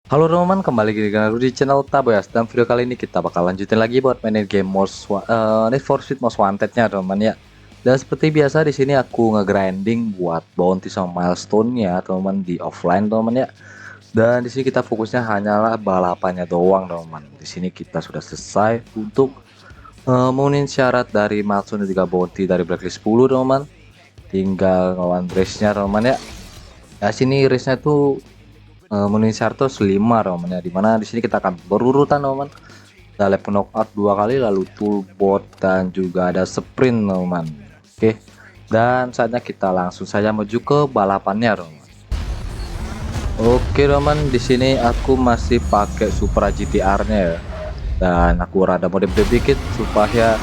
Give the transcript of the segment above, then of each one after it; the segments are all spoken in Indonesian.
Halo teman-teman, kembali lagi dengan aku di channel Taboyas. Dan video kali ini kita bakal lanjutin lagi buat mainin game Need for Speed Most Wanted-nya teman-teman ya. Dan seperti biasa di sini aku nge-grinding buat bounty sama milestone-nya teman-teman di offline teman-teman ya. Dan di sini kita fokusnya hanyalah balapannya doang teman-teman. Di sini kita sudah selesai untuk memenuhi syarat dari milestone 3 bounty dari blacklist 10 teman-teman. Tinggal ngelawan race-nya teman-teman ya. Ya sini race-nya tuh menulis Sarto 5 teman ya, dimana di sini kita akan berurutan teman, ada lap knockout 2 kali, lalu toolbot dan juga ada sprint teman. Oke, dan saatnya kita langsung saja menuju ke balapannya teman. Oke teman, di sini aku masih pakai Supra GTR nya ya, dan aku rada modif dikit supaya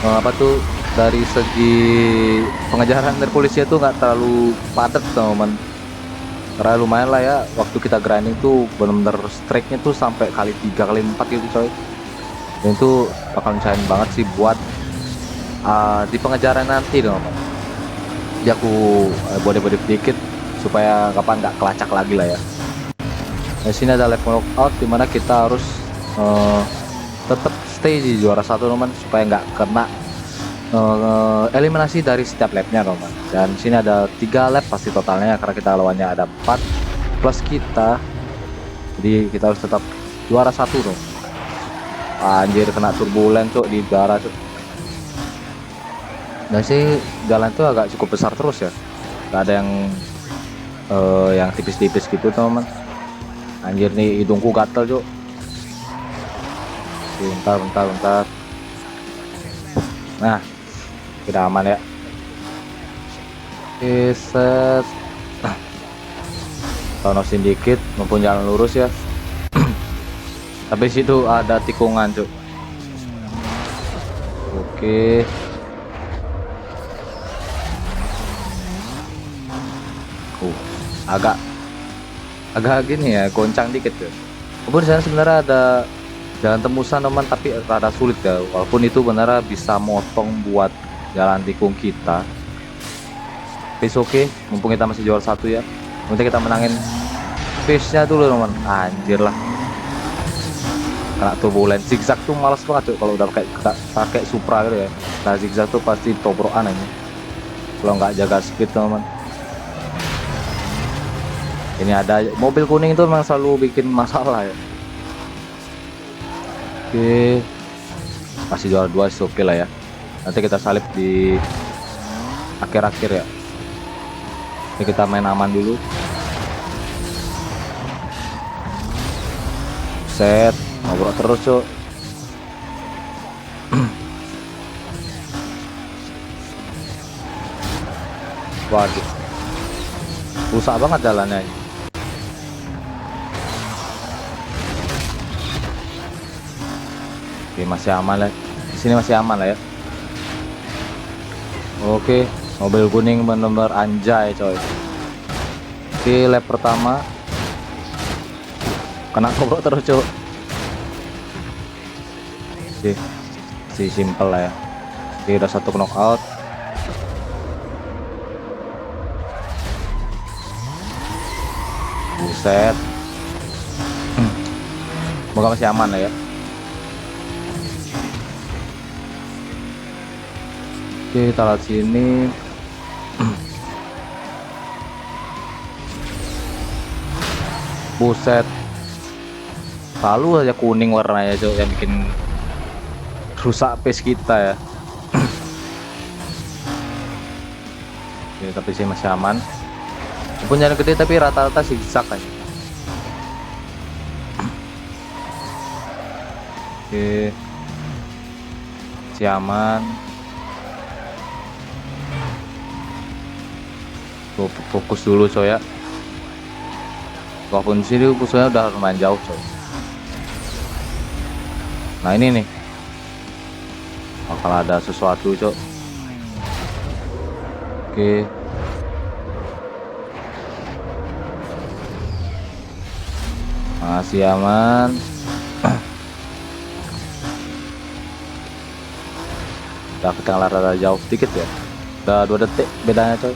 apa tuh, dari segi pengejaran dari polisi itu nggak terlalu padat teman. Karena lumayan lah ya, waktu kita grinding tuh bener-bener strike-nya tuh sampai kali 3 kali 4 gitu coy. Dan itu bakal ngesain banget sih buat di pengejaran nanti dong. Jadi aku body dikit supaya kapan nggak kelacak lagi lah ya. Di sini ada level knockout dimana kita harus uh, tetap stay di juara satu teman, supaya nggak kena eliminasi dari setiap lapnya teman. Dan sini ada 3 lap pasti totalnya, karena kita lawannya ada 4 plus kita, jadi kita harus tetap juara satu dong. Anjir, kena turbulen tuh di udara tuh. Dan sih jalan tuh agak cukup besar terus ya, gak ada yang tipis-tipis gitu teman. Anjir nih, hidungku gatel cuk. Bentar. Nah, udah aman ya. Set. Tonosin dikit mumpung jalan lurus ya. Tapi situ ada tikungan cuk. Oke. Agak agak gini ya, goncang dikit ya. Walaupun di sana sebenarnya ada jalan tembusan teman, tapi rada sulit ya. Walaupun itu benar bisa motong buat jalan tikung kita. Tapi oke, mumpung kita masih juara satu ya. Nanti kita menangin fish-nya dulu teman. Anjir lah. Kena turbulen zigzag tuh males banget tuh kalau udah pakai Supra gitu ya. Nah zigzag tuh pasti tobrokan aja kalau nggak jaga speed teman. Ini ada mobil kuning itu memang selalu bikin masalah ya. Oke, masih juara 2 sih, oke lah ya. Nanti kita salip di akhir-akhir ya. Ini kita main aman dulu. Set, ngobrol terus cuk. Waduh, rusak banget jalannya ini. Oke, masih aman lah. Di sini masih aman lah ya. Oke, mobil kuning bener-bener anjay coy. Oke, lap pertama kena ngobrol terus cuk. Oke, si simple lah ya. Oke, udah satu knockout. Buset. Semoga masih aman lah ya. Oke, kita lihat sini. Buset. Selalu aja kuning warnanya cok, yang bikin rusak pace kita ya. Oke, tapi sih masih aman. Punya gede tapi rata-rata zigzag kan. Oke, masih aman. Fokus dulu coy ya. Walaupun sini musuhnya udah lumayan jauh coy. Nah ini nih, bakal ada sesuatu coy. Oke, masih aman. Udah ketinggalan rada jauh dikit ya, udah 2 detik bedanya coy.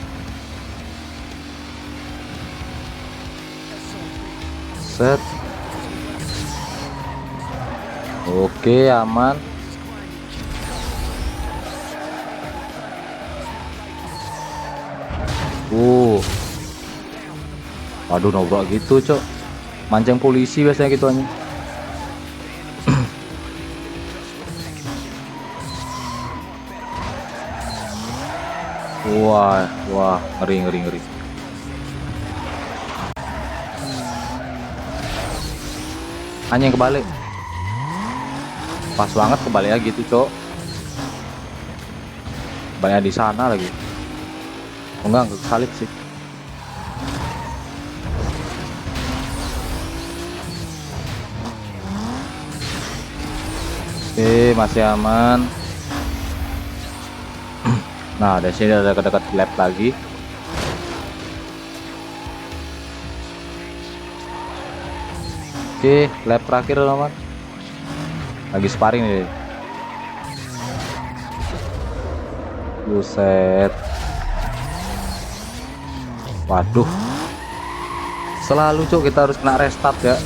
Set, Oke, aman. Waduh, nobrak gitu cok, mancing polisi biasanya gitu aja. Wah, wah, ngeri, ngeri, ngeri. Anjing kebalik. Pas banget kebaliknya gitu, cok. Banyak di sana lagi. Enggak kesalip sih. Oke, masih aman. Nah, dari sini ada dekat-dekat lab lagi. Oke, lab terakhir teman. Lagi sparring nih. Buset. Waduh. Selalu cok kita harus kena restart ya.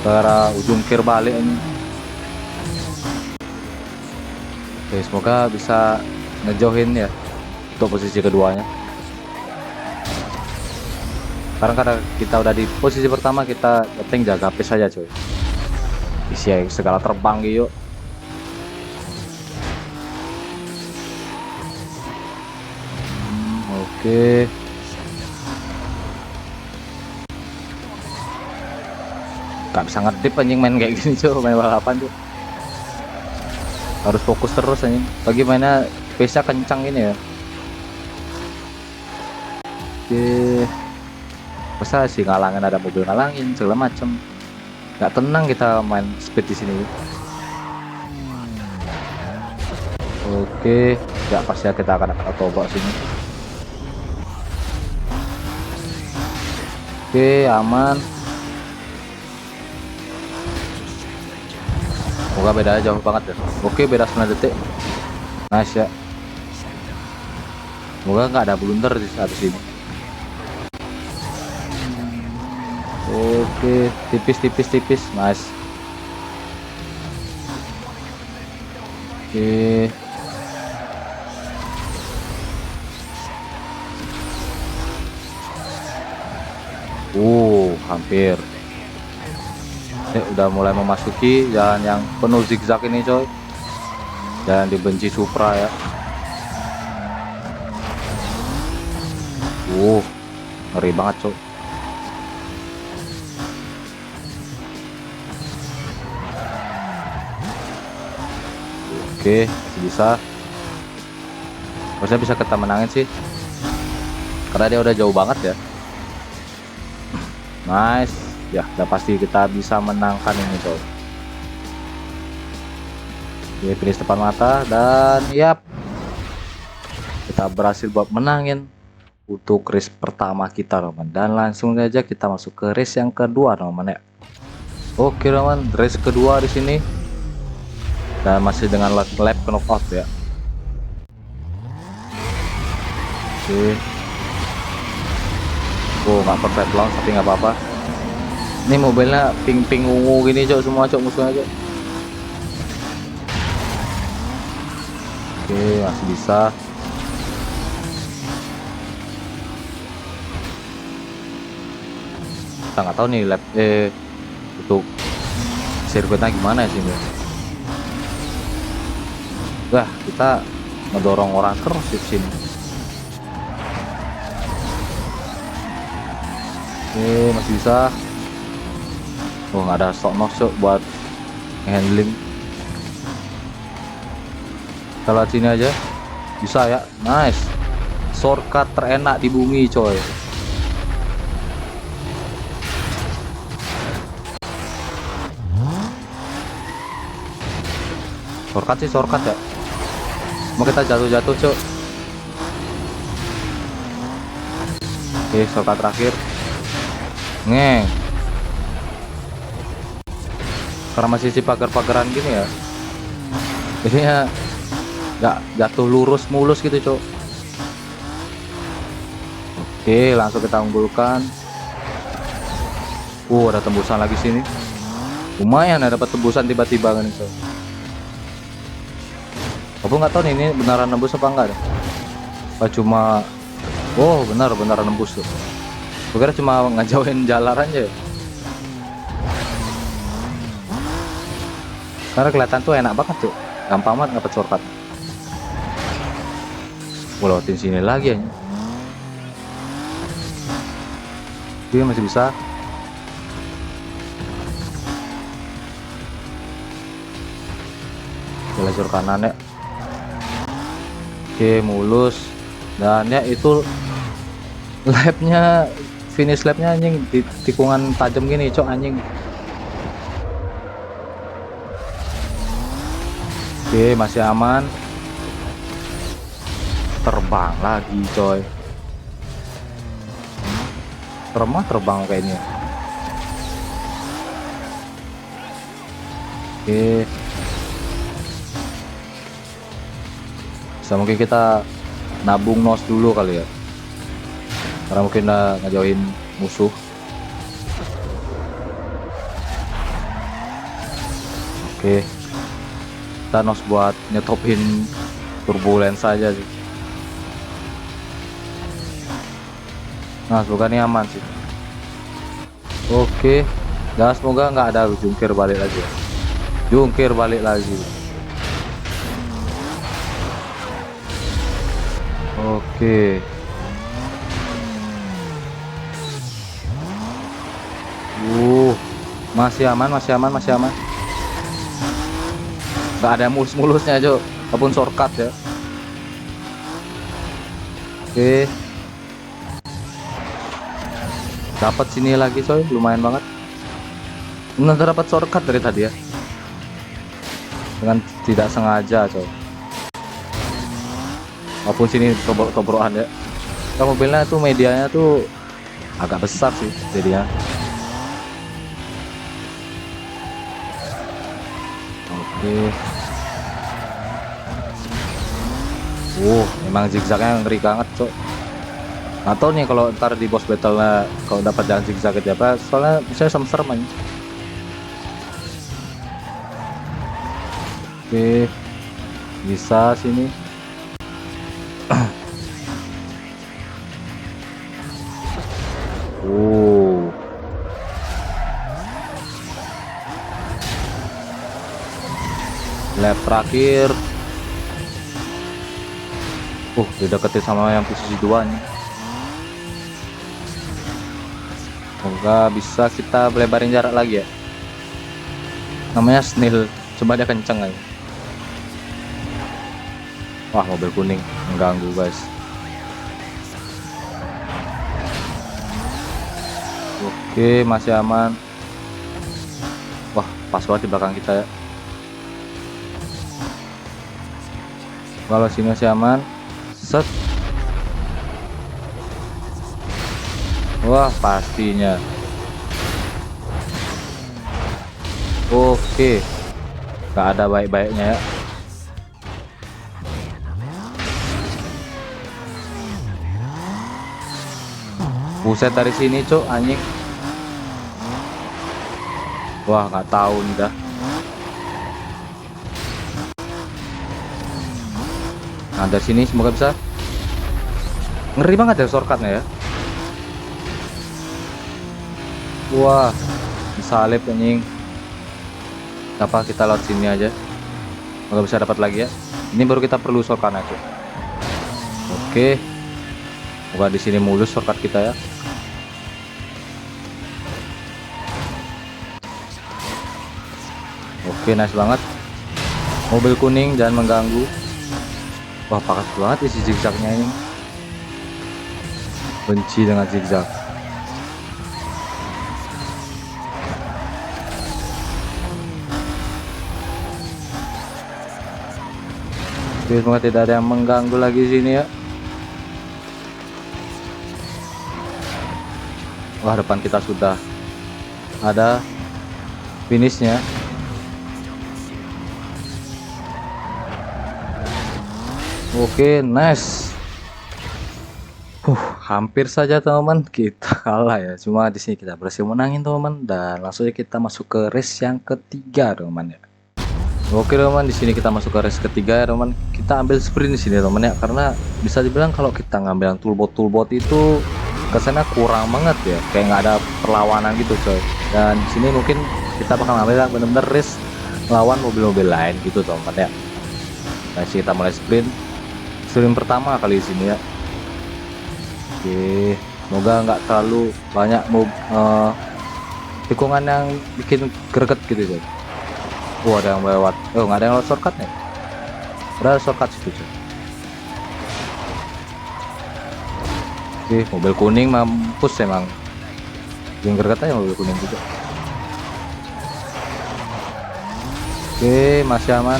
Karena ujung kir balik ini. Oke, semoga bisa ngejauhin ya untuk posisi keduanya. Sekarang karena kita udah di posisi pertama, kita penting jaga pace aja coy. Isi segala terbang yuk. Oke. Gak bisa ngedip anjing main kayak gini coy, main balapan tuh. Harus fokus terus anjing. Bagaimana pace-nya kencang ini ya. Oke. Masa sih ngalangin, ada mobil ngalangin segala macem. Gak tenang kita main speed di sini. Oke, gak pasti kita akan autobot sini. Oke, aman. Semoga bedanya jauh banget ya. Oke, beda 9 detik. Nice ya. Semoga nggak ada blunder di saat sini. Oke, tipis. Nice. Oke. Hampir. Udah mulai memasuki jalan yang penuh zigzag ini coy. Jalan dibenci Supra ya. Ngeri banget coy. Oke, masih bisa. Harusnya bisa kita menangin sih. Karena dia udah jauh banget ya. Nice. Ya, udah pasti kita bisa menangkan ini coy. Oke, finish depan mata dan yap, kita berhasil buat menangin untuk race pertama kita teman. Dan langsung saja kita masuk ke race yang kedua teman ya. Oke teman, race kedua di sini dan masih dengan lap knockout ya. Oke. Nggak perfect launch tapi nggak apa-apa. Ini mobilnya ping-ping ungu gini cok, semua cok musuhnya cok. Oke, masih bisa. Kita nggak tahu nih lap untuk sirkuitnya gimana ya sini. Wah, kita ngedorong orang terus di sini. Oke, masih bisa. Nggak ada stock nosok buat handling. Kita lihat sini aja. Bisa ya. Nice. Shortcut terenak di bumi coy. Shortcut sih shortcut ya. Mau kita jatuh-jatuh cok. Oke, shortcut terakhir. Ngeng. Karena masih si pagar-pagaran gini ya, jadinya nggak jatuh lurus mulus gitu cok. Oke, langsung kita unggulkan. Ada tembusan lagi sini. Lumayan ya dapat tebusan tiba-tiba kan itu. Aku nggak tahu nih ini beneran nembus apa enggak deh. Apa cuma, oh benar nembus tuh. Gue kira cuma ngejauhin jalan aja ya. Karena kelihatan tuh enak banget tuh, gampang banget dapat shortcut. Gue lewatin sini lagi ya. Dia masih bisa. Lajur kanan ya. Oke, mulus. Dan ya itu lapnya, finish lapnya anjing di tikungan tajam gini cok anjing. Oke, masih aman. Terbang lagi coy. Terbang kayaknya. Oke. Bisa mungkin kita nabung nos dulu kali ya. Karena mungkin udah ngejauhin musuh. Oke. Kita nos buat nyetopin turbulence saja sih. Nah, semoga ini aman sih. Oke. Dan semoga nggak ada jungkir balik lagi ya. Jungkir balik lagi. Oke. Masih aman. Nggak ada mulus-mulusnya aja, apapun shortcut ya. Oke. Dapat sini lagi coy, lumayan banget. Benar dapat shortcut dari tadi ya. Dengan tidak sengaja coy. Walaupun sini tobrok-tobrokan ya. Nah, mobilnya tuh medianya tuh agak besar sih jadinya. Oke. Emang zigzagnya ngeri banget cok. Atau nih kalau ntar di boss battle nya kalau dapat jalan zigzag gitu apa, soalnya bisa serem aja. Oke, bisa sini. Lap terakhir. Dideketin sama yang posisi 2 nih. Semoga bisa kita lebarin jarak lagi ya. Namanya snail, coba dia kenceng aja. Wah, mobil kuning mengganggu guys. Oke, masih aman. Wah, pas banget di belakang kita ya. Kalau sini masih aman. Set. Wah, pastinya. Oke. Gak ada baik-baiknya ya. Buset dari sini cuk anjing. Wah, nggak tahu nih dah. Nah, dari sini semoga bisa. Ngeri banget ya shortcutnya ya. Wah, disalip anjing. Apa kita lewat sini aja. Semoga bisa dapat lagi ya. Ini baru kita perlu shortcut aja. Oke. Semoga di sini mulus shortcut kita ya. Oke, nice banget. Mobil kuning jangan mengganggu. Wah, pakat banget isi zigzagnya ini. Benci dengan zigzag. Oke, semoga tidak ada yang mengganggu lagi di sini ya. Wah, depan kita sudah ada finishnya. Oke, nice. Hampir saja teman-teman kita kalah ya. Cuma di sini kita berhasil menangin teman-teman, dan langsung aja kita masuk ke race yang ketiga teman-teman ya. Oke teman, di sini kita masuk ke race ketiga ya teman. Kita ambil sprint di sini teman ya, karena bisa dibilang kalau kita ngambil yang toolbot itu kesannya kurang banget ya, kayak nggak ada perlawanan gitu coy. Dan di sini mungkin kita bakal ngambil yang bener-bener race lawan mobil-mobil lain gitu teman ya. Nah, kita mulai sprint pertama kali di sini ya. Oke, semoga nggak terlalu banyak tikungan yang bikin greget gitu coy. Ada yang lewat. Nggak ada yang lewat shortcut nih. Ada shortcut situ coy. Oke, mobil kuning mampus emang. Yang greget aja mobil kuning juga. Oke, masih aman.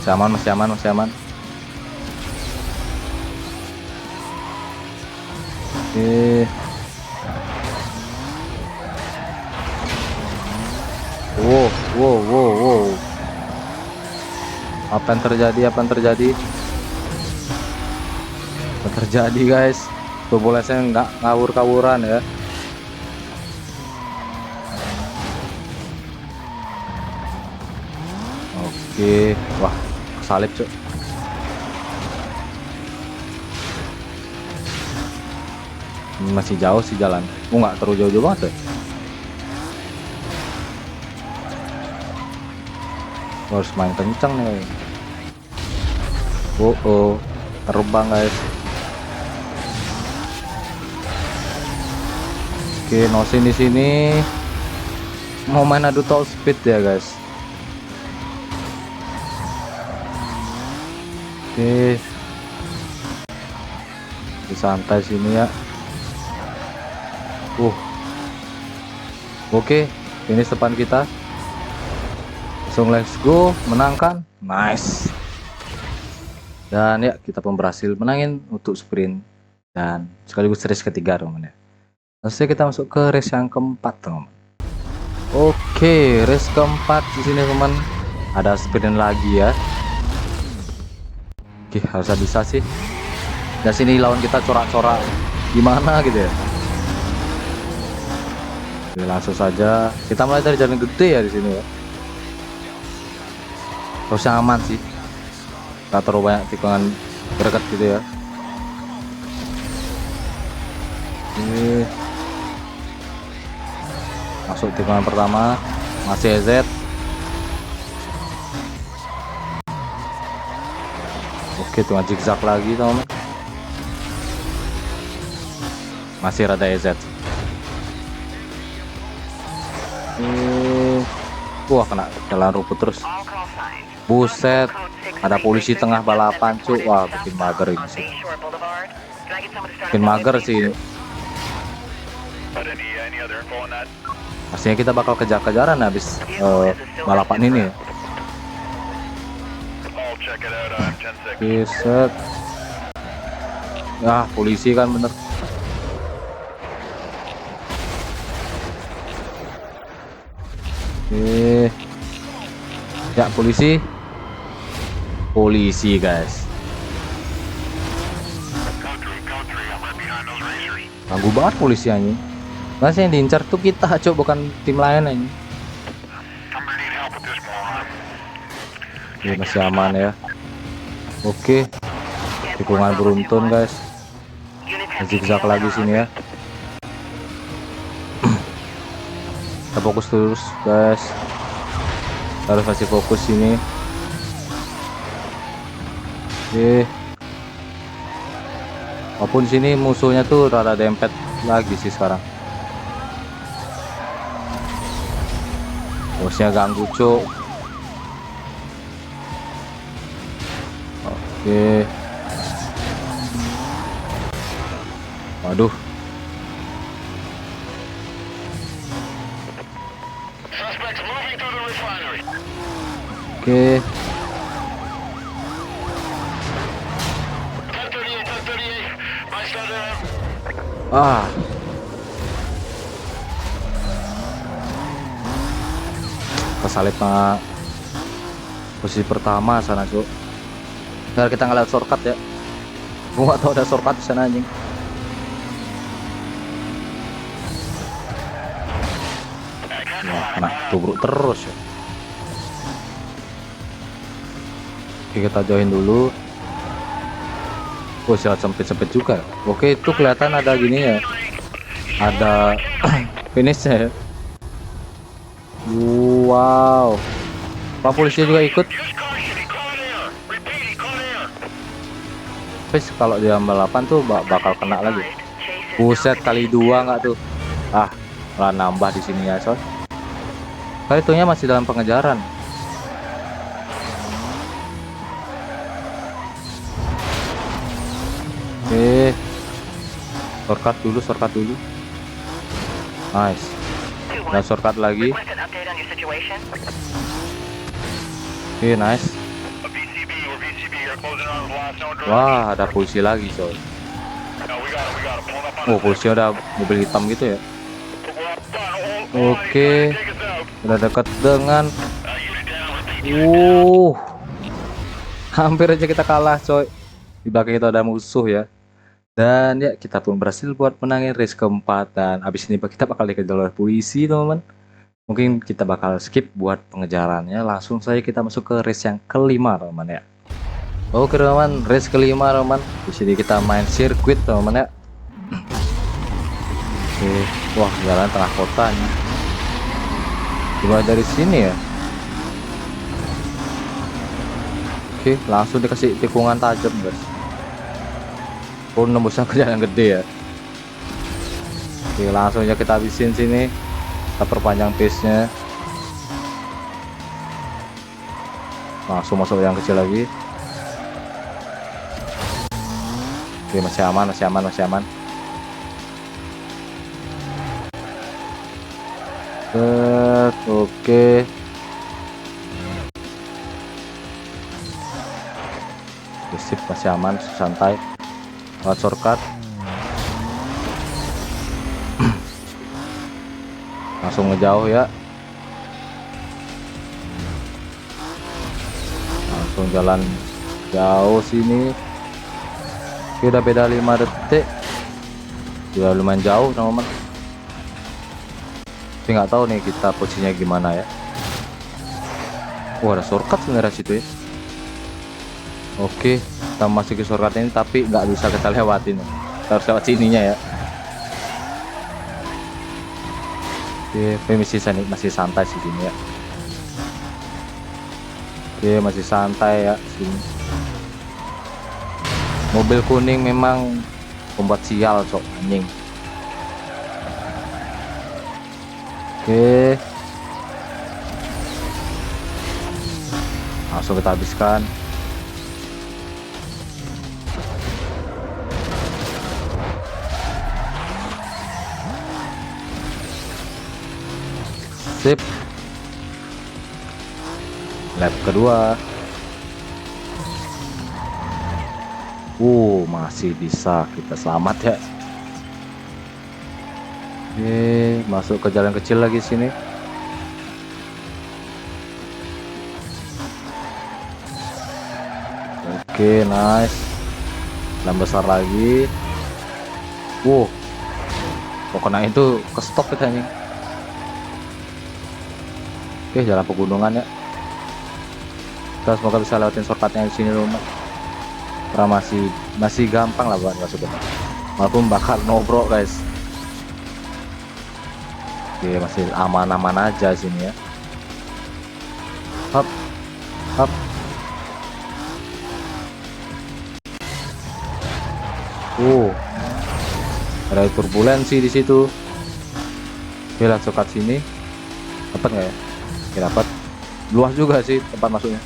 Masih aman. Oke. Wow. Apa yang terjadi? Guys? Turbulensnya nggak ngawur-kawuran ya. Oke, wah, kesalip cok. Masih jauh sih jalan. Nggak terlalu jauh banget ya. Harus main kencang nih. Terbang guys. Oke, Nosin di sini mau main adu top speed ya guys. Oke, santai sini ya. Oke, finish depan kita. Langsung let's go, menangkan, nice. Dan ya, kita pun berhasil menangin untuk sprint dan sekaligus race ketiga teman ya. Langsung kita masuk ke race yang keempat teman. Oke, race keempat di sini teman. Ada sprint lagi ya. Oke, harusnya bisa sih. Dan sini lawan kita corak-corak gimana gitu ya. Oke, langsung saja kita mulai dari jalan gede ya di sini ya. Harusnya aman sih. Gak terlalu banyak tikungan greget gitu ya. Oke. Masuk tikungan pertama, masih EZ. Oke, tikungan zigzag lagi teman. Masih rada EZ. Wah, kena jalan rumput terus. Buset, ada polisi tengah balapan cuy. Wah, bikin mager ini sih. Pastinya kita bakal kejar-kejaran habis balapan ini ya. Buset. Polisi kan bener. Oke. Ya, polisi guys. Ganggu banget polisi anjing. Masih yang diincar tuh kita coba, bukan tim lain anjing. Oke, masih aman ya. Oke, tikungan beruntun guys. Zigzag lagi sini ya. Kita fokus terus guys. Harus masih fokus sini. Oke. Walaupun sini musuhnya tuh rada dempet lagi sih sekarang. Bosnya ganggu cuk. Oke. Waduh. Oke. Kesalip posisi pertama sana cuk. Biar kita ngeliat shortcut ya. Gua nggak tahu ada shortcut di sana anjing. Wah, kena tubruk terus ya. Oke, kita join dulu. Oh, silat sempit-sempit juga. Oke, itu kelihatan ada gini ya. Ada finishnya ya. Wow. Pak polisi juga ikut. Tapi kalau dia balapan tuh bakal kena lagi. Buset, kali 2 nggak tuh? Ah, malah nambah di sini ya, soy. Kali itunya masih dalam pengejaran. Oke. Shortcut dulu. Nice. Dan shortcut lagi. Oke, nice. Wah, ada polisi lagi, coy. Oh, polisi ada mobil hitam gitu ya. Oke. Udah dekat dengan hampir aja kita kalah, coy. Di belakang kita ada musuh ya. Dan ya, kita pun berhasil buat menangin race keempat. Dan abis ini kita bakal dikejar oleh polisi, teman-teman. Mungkin kita bakal skip buat pengejarannya. Langsung saja kita masuk ke race yang kelima, teman-teman ya. Oke, teman-teman, race kelima, teman-teman. Di sini kita main sirkuit, teman-teman ya. Oke, wah, jalan tengah kota nih. Coba dari sini ya. Oke, langsung dikasih tikungan tajam, guys. Oh, nembusnya ke jalan gede ya. Oke, langsung aja kita habisin sini. Kita perpanjang pace-nya. Langsung masuk yang kecil lagi. Oke, masih aman. Oke. Sip, masih aman, santai. Lewat shortcut. Langsung ngejauh ya. Langsung jalan jauh sini. Oke, udah beda 5 detik. Udah lumayan jauh, teman-teman. Tapi nggak tahu nih kita posisinya gimana ya. Ada shortcut sebenarnya situ ya. Oke, kita masuk ke shortcut ini tapi nggak bisa kita lewatin. Kita harus lewat sininya ya. Oke, masih santai sih sini ya. Oke, masih santai ya sini. Mobil kuning memang pembuat sial, cok, anjing. Oke, langsung kita habiskan. Sip. Lap kedua. Masih bisa kita selamat ya. Oke, masuk ke jalan kecil lagi sini. Oke, nice. Jalan besar lagi. Kok kena itu ke stop kita nih. Oke, jalan pegunungan ya. Kita semoga bisa lewatin shortcutnya di sini, rumah. Karena masih gampang lah buat masuknya. Walaupun bakal nobrok, guys. Oke, masih aman-aman aja sini ya. Hop. Ada turbulensi di situ. Oke, lihat shortcut sini. Dapat nggak ya? Oke, dapat. Luas juga sih tempat masuknya.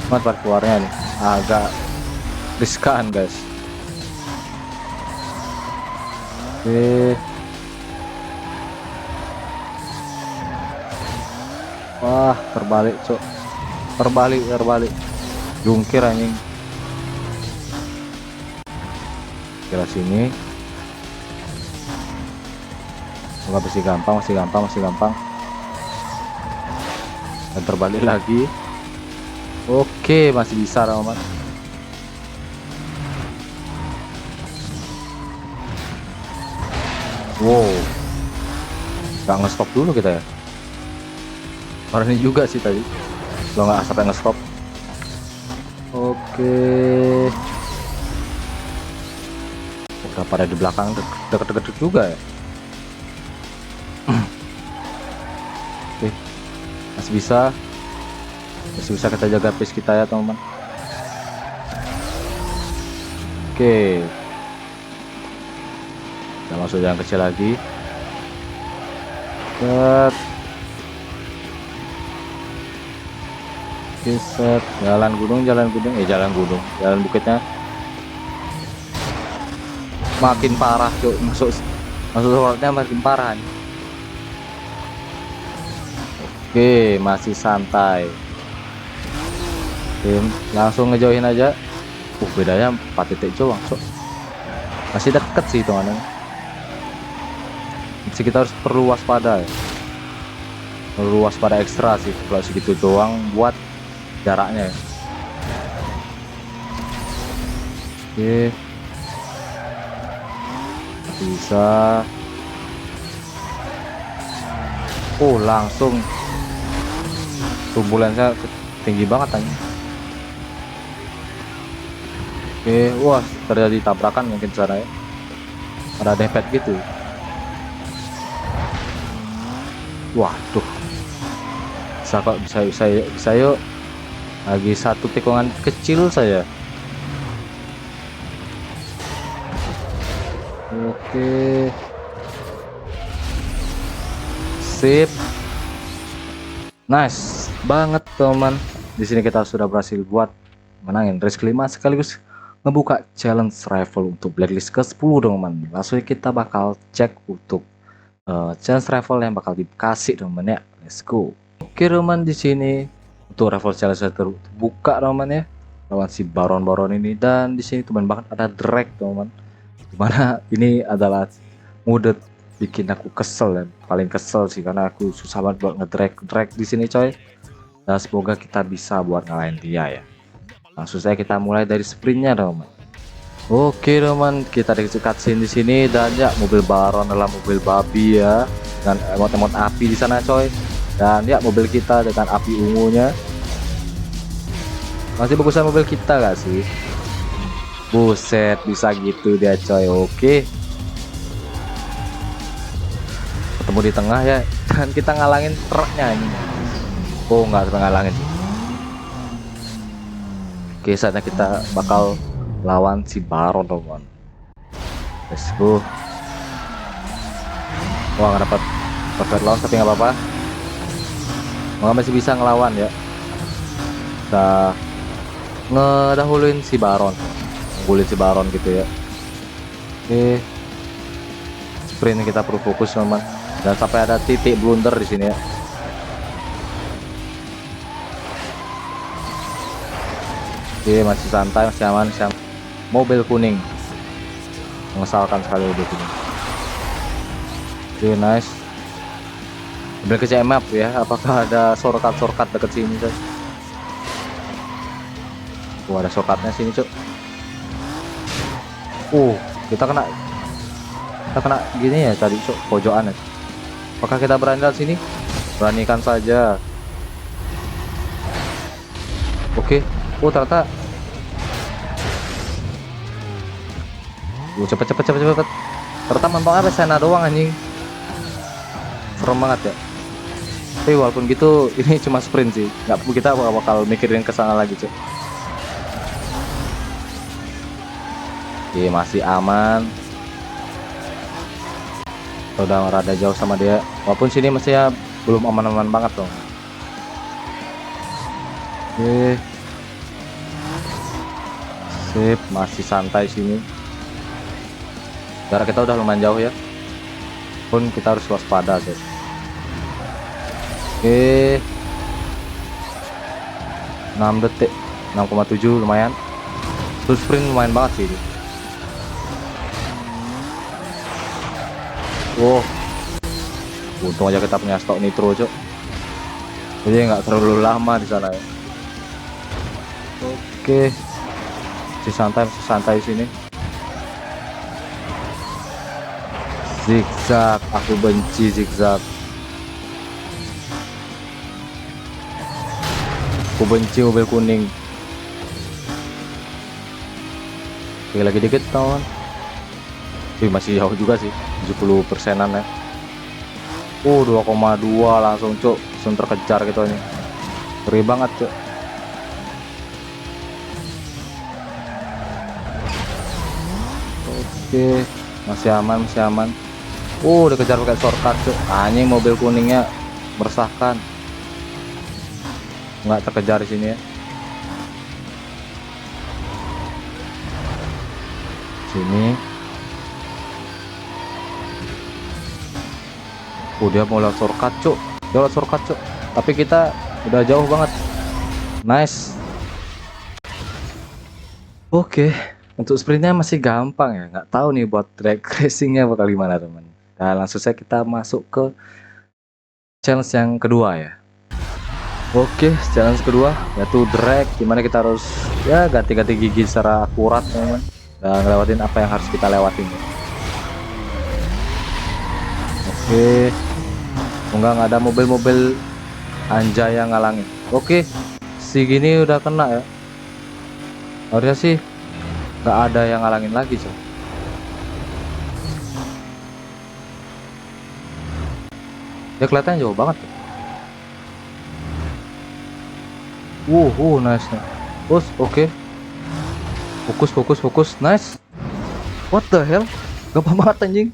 Tempat keluarnya nih agak riskan, guys. Oke. Wah, terbalik, cok. Terbalik. Jungkir anjing. Kira sini. Semoga masih gampang. Dan terbalik lagi. Oke, masih bisa, teman-teman. Wow, nggak nge-stop dulu kita ya. Orang ini juga sih tadi, lo nggak sampai nge-stop. Oke, udah pada di belakang deket-deket juga ya. Oke, masih bisa kita jaga pace kita ya teman-teman. Oke, kita masuk jalan kecil lagi. Set. Oke, set. Jalan gunung, jalan bukitnya makin parah tuh, masuk suratnya makin parah nih. Oke, masih santai. Oke, langsung ngejauhin aja. Bedanya 4 titik doang, masih deket sih teman-teman. Jadi kita harus perlu waspada ya. Perlu waspada ekstra sih kalau segitu doang buat jaraknya ya. Oke, masih bisa. Langsung turbulensinya tinggi banget tanya. Oke, wah terjadi tabrakan mungkin sana ya. Ada dempet gitu. Waduh, bisa yuk. Lagi satu tikungan kecil saya. Oke, sip, nice banget teman. Di sini kita sudah berhasil buat menangin race kelima sekaligus ngebuka challenge rival untuk blacklist ke-10 teman. Langsung kita bakal cek untuk challenge rival yang bakal dikasih teman ya. Let's go. Oke teman, di sini untuk rival challenge terbuka teman ya, lawan si Baron ini. Dan di sini teman banget ada Drake teman, dimana ini adalah mode bikin aku kesel ya, paling kesel sih karena aku susah banget buat nge-drag di sini coy. Dan semoga kita bisa buat ngalahin dia ya. Langsung saja kita mulai dari sprintnya teman. Oke teman, kita dikasih cutscene di sini. Dan ya, mobil Baron adalah mobil babi ya, dengan emot-emot api di sana coy. Dan ya, mobil kita dengan api ungunya. Masih bagusan mobil kita gak sih? Buset, bisa gitu dia coy. Oke, ketemu di tengah ya, dan kita ngalangin truknya ini. Nggak ngalangin sih. Oke, saatnya kita bakal lawan si Baron teman. Let's go. Wah, nggak dapat perfect lawan tapi nggak apa-apa. Masih bisa ngelawan ya. Kita ngedahuluin si Baron, ngunggulin si Baron gitu ya. Oke, sprint kita perlu fokus teman, dan sampai ada titik blunder di sini ya. Oke, masih santai, masih aman, mobil kuning mengesalkan sekali mobil kuning. Oke, nice. Mobil ke map ya, apakah ada shortcut deket sini guys? Ada shortcutnya sini cuk. Kita kena gini ya tadi cuk, pojokan ya. Apakah kita berani dari sini? Beranikan saja. Oke. Ternyata cepet. Ternyata mentok apa sana doang anjing. Serem banget ya. Tapi walaupun gitu ini cuma sprint sih. Kita bakal mikirin kesana lagi cek. Oke, masih aman. Udah rada jauh sama dia. Walaupun sini masih ya belum aman-aman banget dong. Oke. Sip, masih santai sini. Jarak kita udah lumayan jauh ya. Pun kita harus waspada sih. Oke. 6 detik, 6,7 lumayan. Terus sprint lumayan banget sih ini. Untung aja kita punya stok nitro, cok. Jadi nggak terlalu lama di sana ya. Oke. Masih santai sini. Zigzag, aku benci zigzag. Aku benci mobil kuning. Oke, lagi dikit kawan. Masih jauh juga sih, 70%an ya. 2,2 langsung cuk, langsung terkejar gitu nih. Ngeri banget cuk. Oke, masih aman, masih aman. Dikejar pakai shortcut cuk. Anjing, mobil kuningnya meresahkan. Nggak terkejar di sini ya. Sini. Dia mau lewat shortcut cuk. Dia lewat shortcut cuk. Tapi kita udah jauh banget. Nice. Oke, untuk sprintnya masih gampang ya. Nggak tahu nih buat drag racingnya bakal gimana teman. Nah, langsung saja kita masuk ke challenge yang kedua ya. Oke, challenge kedua yaitu drag, dimana kita harus ya ganti-ganti gigi secara akurat teman, dan ngelewatin apa yang harus kita lewatin. Oke, enggak nggak ada mobil-mobil anjay yang ngalangin. Oke, si gini udah kena ya. Harusnya sih nggak ada yang ngalangin lagi coy. Dia kelihatan jauh banget tuh. Nice nih. Oke. Fokus, nice. What the hell? Gampang banget anjing.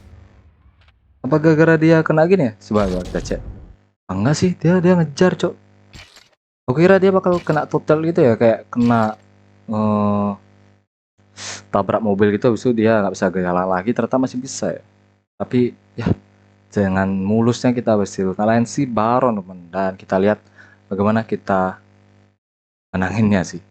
Apa gara-gara dia kena gini ya? Coba kita cek. Enggak sih, dia ngejar cok. Aku kira dia bakal kena total gitu ya, kayak kena tabrak mobil gitu, habis itu dia nggak bisa jalan lagi. Ternyata masih bisa ya. Tapi ya dengan mulusnya kita berhasil ngalahin si Baron teman. Dan kita lihat bagaimana kita menanginnya sih.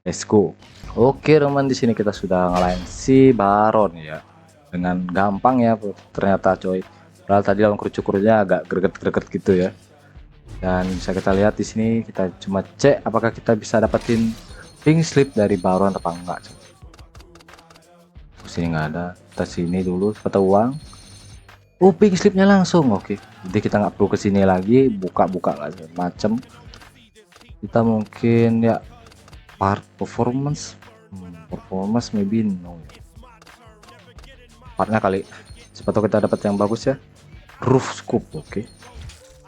Let's go. Oke teman, di sini kita sudah ngalahin si Baron ya dengan gampang ya ternyata coy. Padahal tadi lawan kerucut-kerucutnya agak greget-greget gitu ya. Dan bisa kita lihat di sini, kita cuma cek apakah kita bisa dapetin pink slip dari Baron apa enggak coy. Sini nggak ada, kita sini dulu dapat uang. Pink slipnya langsung. Oke, jadi kita nggak perlu kesini lagi buka-buka lagi macem. Kita mungkin ya part performance maybe no, partnya kali sepatu kita dapat yang bagus ya, roof scoop. Oke,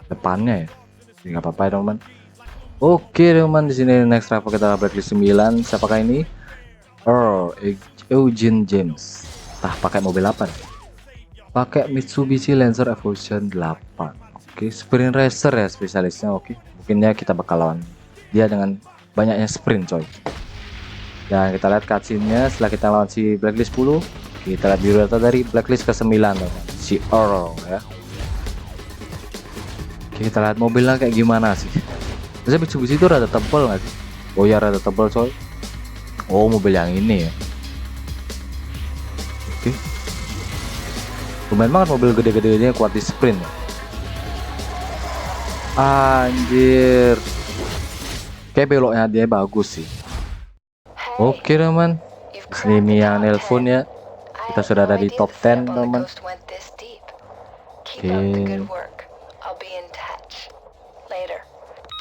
depannya ya nggak apa-apa ya teman. Oke teman, di sini next driver kita blacklist 9. Siapakah ini? Eugene James. Pakai mobil apa nih? Pakai Mitsubishi Lancer Evolution 8. Oke, sprint racer ya spesialisnya. Oke, mungkinnya kita bakal lawan dia dengan banyaknya sprint coy. Dan kita lihat cutscene-nya setelah kita lawan si blacklist 10. Kita lihat biodata dari blacklist ke-9 teman, si Earl ya. Oke, kita lihat mobilnya kayak gimana sih. Biasanya Mitsubishi itu rada tebal nggak sih? Oh ya, rada tebal coy. Mobil yang ini ya. Oke, lumayan banget mobil gede-gede ini, kuat di sprint ya. Anjir, kayak beloknya dia bagus sih. Oke teman, ini yang nelpon ya. Kita sudah ada di top 10 teman.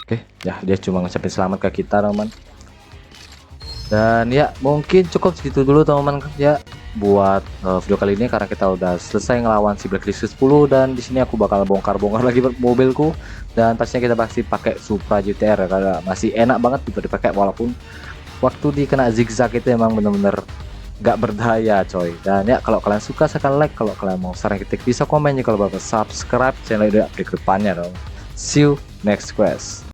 Oke, ya dia cuma ngucapin selamat ke kita teman. Dan ya mungkin cukup segitu dulu teman ya buat video kali ini, karena kita udah selesai ngelawan si blacklist 10. Dan di sini aku bakal bongkar-bongkar lagi mobilku, dan pastinya kita pasti pakai Supra GTR ya, karena masih enak banget dipakai walaupun waktu dikena zigzag itu emang bener-bener gak berdaya coy. Dan ya kalau kalian suka silahkan like, kalau kalian mau saran kritik bisa komen ya, kalau bapak subscribe channel ini update ke depannya dong. See you next quest.